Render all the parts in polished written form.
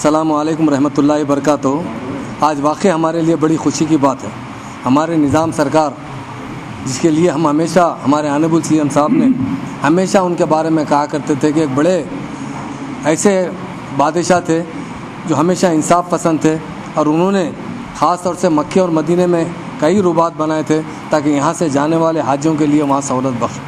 السلام علیکم رحمۃ اللہ وبرکاتہ۔ آج واقعی ہمارے لیے بڑی خوشی کی بات ہے۔ ہمارے نظام سرکار جس کے لیے ہم ہمیشہ ہمارے آنریبل سی ایم صاحب نے ہمیشہ ان کے بارے میں کہا کرتے تھے کہ ایک بڑے ایسے بادشاہ تھے جو ہمیشہ انصاف پسند تھے، اور انہوں نے خاص طور سے مکے اور مدینے میں کئی رباط بنائے تھے تاکہ یہاں سے جانے والے حاجیوں کے لیے وہاں سہولت بخش،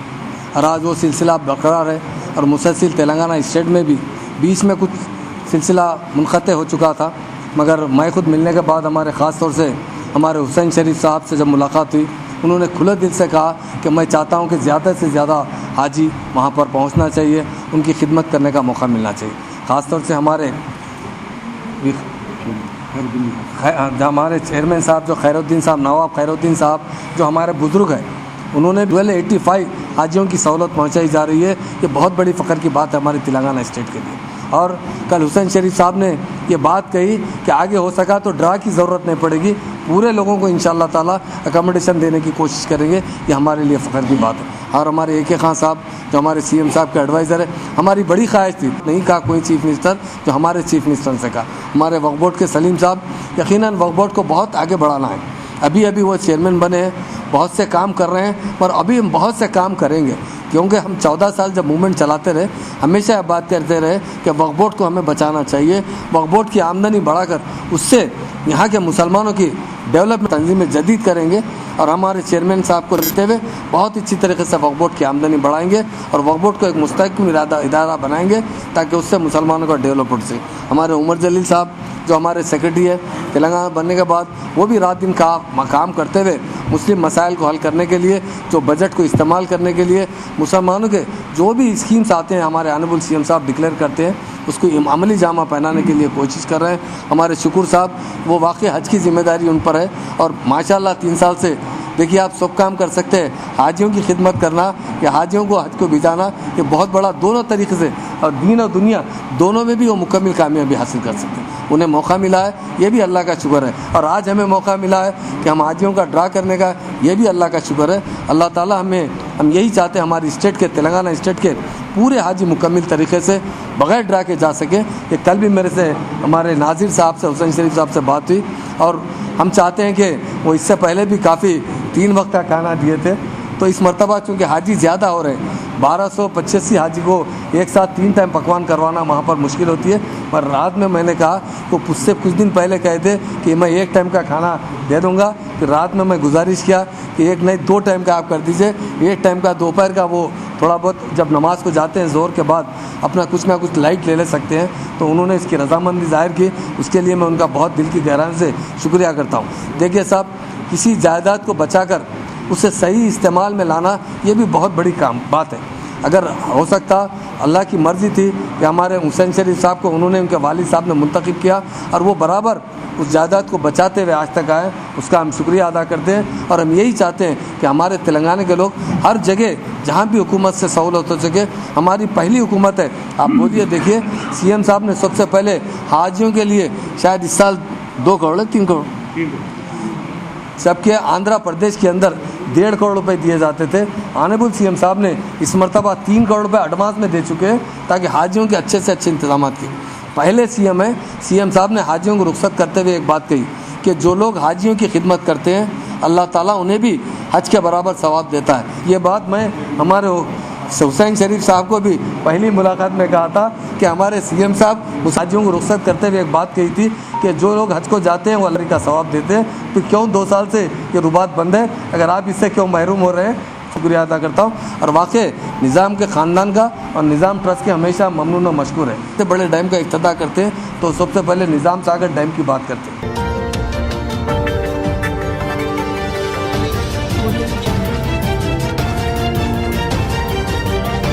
اور آج وہ سلسلہ برقرار ہے اور مسلسل تلنگانہ اسٹیٹ میں بھی بیچ میں کچھ سلسلہ منقطع ہو چکا تھا، مگر میں خود ملنے کے بعد ہمارے خاص طور سے ہمارے حسین شریف صاحب سے جب ملاقات ہوئی، انہوں نے کھلے دل سے کہا کہ میں چاہتا ہوں کہ زیادہ سے زیادہ حاجی وہاں پر پہنچنا چاہیے، ان کی خدمت کرنے کا موقع ملنا چاہیے۔ خاص طور سے ہمارے چیئرمین صاحب جو خیر الدین صاحب، نواب خیر الدین صاحب جو ہمارے بزرگ ہیں، انہوں نے 85 حاجیوں کی سہولت پہنچائی جا رہی ہے۔ یہ بہت بڑی فخر کی بات ہے ہماری تلنگانہ اسٹیٹ کے لیے۔ اور کل حسین شریف صاحب نے یہ بات کہی کہ آگے ہو سکا تو ڈرا کی ضرورت نہیں پڑے گی، پورے لوگوں کو انشاءاللہ تعالیٰ اکاموڈیشن دینے کی کوشش کریں گے۔ یہ ہمارے لیے فخر کی بات ہے۔ اور ہمارے اے کے خان صاحب جو ہمارے سی ایم صاحب کے ایڈوائزر ہے، ہماری بڑی خواہش تھی، نہیں کہا کوئی چیف منسٹر، جو ہمارے چیف منسٹر سے کہا ہمارے وقف بورڈ کے سلیم صاحب، یقیناً وقف بورڈ کو بہت آگے بڑھانا ہے۔ ابھی وہ چیئرمین بنے ہیں، بہت سے کام کر رہے ہیں، اور ابھی ہم بہت سے کام کریں گے، کیونکہ ہم 14 سال جب موومنٹ چلاتے رہے، ہمیشہ یہ بات کرتے رہے کہ وقف بورڈ کو ہمیں بچانا چاہیے، وقف بورڈ کی آمدنی بڑھا کر اس سے یہاں کے مسلمانوں کی ڈیولپمنٹ تنظیمیں جدید کریں گے، اور ہمارے چیئرمین صاحب کو لیتے ہوئے بہت اچھی طریقے سے وقف بورڈ کی آمدنی بڑھائیں گے، اور وقف بورڈ کو ایک مستحکم ادارہ بنائیں گے تاکہ اس سے مسلمانوں کا ڈیولپمنٹ سے۔ ہمارے عمر جلیل صاحب جو ہمارے سیکرٹری ہے تلنگانہ بننے کے بعد، وہ بھی رات دن کام کرتے ہوئے مسلم مسائل کو حل کرنے کے لیے، جو بجٹ کو استعمال کرنے کے لیے، مسلمانوں کے جو بھی اسکیمز آتے ہیں ہمارے آنریبل سی ایم صاحب ڈکلیئر کرتے ہیں، اس کو عملی جامہ پہنانے کے لیے کوشش کر رہے ہیں۔ ہمارے شکور صاحب، وہ واقعی حج کی ذمہ داری ان پر ہے، اور ماشاءاللہ 3 سال سے دیکھیے آپ سب کام کر سکتے ہیں، حاجیوں کی خدمت کرنا یا حاجیوں کو حج کو بھیجانا، یہ بہت بڑا دونوں طریقے سے، اور دین اور دنیا دونوں میں بھی وہ مکمل کامیابی حاصل کر سکتے ہیں۔ انہیں موقع ملا ہے، یہ بھی اللہ کا شکر ہے، اور آج ہمیں موقع ملا ہے کہ ہم حاجیوں کا ڈرا کرنے کا، یہ بھی اللہ کا شکر ہے۔ اللہ تعالیٰ ہم یہی چاہتے ہیں ہماری اسٹیٹ کے، تلنگانہ اسٹیٹ کے پورے حاجی مکمل طریقے سے بغیر ڈرا کے جا سکیں۔ یہ کل بھی میرے سے ہمارے ناظر صاحب سے، حسین شریف صاحب سے بات ہوئی، اور ہم چاہتے ہیں کہ وہ اس سے پہلے بھی کافی 3 وقت کا کھانا دیے تھے، تو اس مرتبہ چونکہ حاجی زیادہ ہو رہے ہیں، 1285 حاجی کو ایک ساتھ 3 ٹائم پکوان کروانا وہاں پر مشکل ہوتی ہے، پر رات میں نے کہا کہ اس سے کچھ دن پہلے کہے تھے کہ میں 1 ٹائم کا کھانا دے دوں گا، پھر رات میں گزارش کیا کہ 1 نہیں 2 ٹائم کا آپ کر دیجئے، 1 ٹائم کا دوپہر کا وہ تھوڑا بہت جب نماز کو جاتے ہیں ظہر کے بعد اپنا کچھ نہ کچھ لائٹ لے سکتے ہیں، تو انہوں نے اس کی رضامندی ظاہر کی، اس کے لیے میں ان کا بہت دل کی گہرائی سے شکریہ کرتا ہوں۔ دیکھیے صاحب، کسی جائیداد کو بچا کر اسے صحیح استعمال میں لانا، یہ بھی بہت بڑی بات ہے۔ اگر ہو سکتا، اللہ کی مرضی تھی کہ ہمارے حسین شریف صاحب کو انہوں نے ان کے والد صاحب نے منتخب کیا، اور وہ برابر اس جائیداد کو بچاتے ہوئے آج تک آئے، اس کا ہم شکریہ ادا کرتے ہیں، اور ہم یہی چاہتے ہیں کہ ہمارے تلنگانہ کے لوگ ہر جگہ جہاں بھی حکومت سے سہولت ہو سکے، ہماری پہلی حکومت ہے، آپ بولیے، دیکھیے سی ایم صاحب نے سب سے پہلے حاجیوں کے لیے شاید اس سال 2 کروڑ 3 کروڑ، جبکہ آندھرا پردیش کے اندر 1.5 کروڑ روپے دیے جاتے تھے، آنریبل سی ایم صاحب نے اس مرتبہ 3 کروڑ روپے ایڈوانس میں دے چکے ہیں تاکہ حاجیوں کے اچھے سے اچھے انتظامات کیے۔ پہلے سی ایم ہیں، سی ایم صاحب نے حاجیوں کو رخصت کرتے ہوئے ایک بات کہی کہ جو لوگ حاجیوں کی خدمت کرتے ہیں، اللہ تعالیٰ انہیں بھی حج کے برابر ثواب دیتا ہے۔ یہ بات میں ہمارے حسین شریف صاحب کو بھی پہلی ملاقات میں کہا تھا کہ ہمارے سی ایم صاحب حاجیوں کو رخصت کرتے ہوئے ایک بات کہی تھی کہ جو لوگ حج کو جاتے ہیں وہ اللہ کا ثواب دیتے ہیں، تو کیوں 2 سال سے یہ رباط بند ہے، اگر آپ اس سے کیوں محروم ہو رہے ہیں؟ شکریہ ادا کرتا ہوں، اور واقع نظام کے خاندان کا اور نظام ٹرسٹ کے ہمیشہ ممنون و مشکور ہے۔ اتنے بڑے ڈیم کا افتتاح کرتے ہیں تو سب سے پہلے نظام ساگر ڈیم کی بات کرتے ہیں۔